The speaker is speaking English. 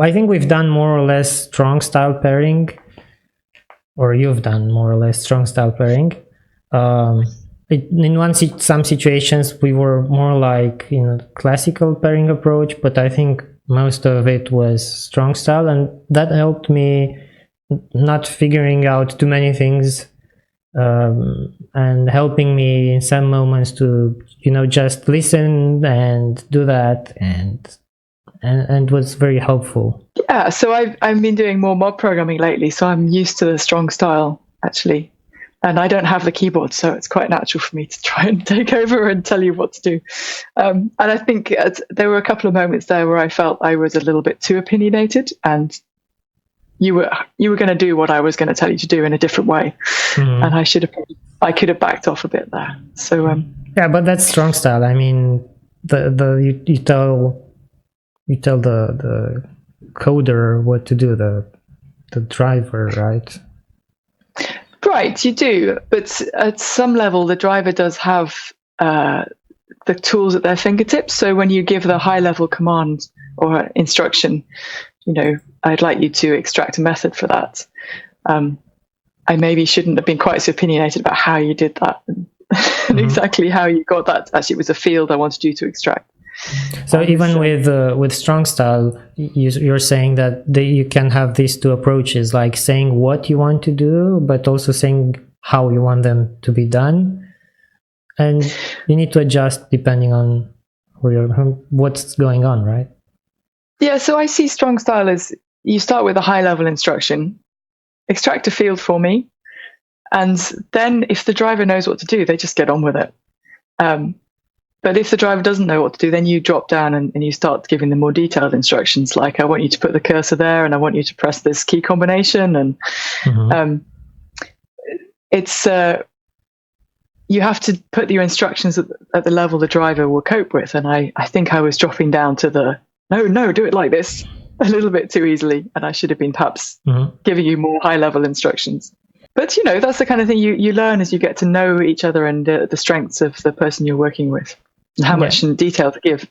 I think we've done more or less strong style pairing, or you've done more or less strong style pairing. Some situations we were more like classical pairing approach, but I think most of it was strong style, and that helped me not figuring out too many things, and helping me in some moments to just listen and do that, and was very helpful. Yeah, so I've been doing more mob programming lately, so I'm used to the strong style actually. And I don't have the keyboard, so it's quite natural for me to try and take over and tell you what to do. And I think there were a couple of moments there where I felt I was a little bit too opinionated, and you were going to do what I was going to tell you to do in a different way, and I could have backed off a bit there. So yeah, but that's strong style. I mean, you tell the coder what to do, the driver, right? Right, you do, but at some level, the driver does have the tools at their fingertips. So when you give the high-level command or instruction, I'd like you to extract a method for that. I maybe shouldn't have been quite so opinionated about how you did that and exactly how you got that. Actually, it was a field I wanted you to extract. So even with strong style, you're saying that you can have these two approaches, like saying what you want to do, but also saying how you want them to be done, and you need to adjust depending on what's going on, right? Yeah, so I see strong style as you start with a high-level instruction, extract a field for me, and then if the driver knows what to do, they just get on with it. But if the driver doesn't know what to do, then you drop down and you start giving them more detailed instructions, like I want you to put the cursor there, and I want you to press this key combination, and it's you have to put your instructions at the level the driver will cope with. And I think I was dropping down to the no, do it like this a little bit too easily, and I should have been perhaps giving you more high-level instructions. But that's the kind of thing you learn as you get to know each other and the strengths of the person you're working with, and how much in detail to give.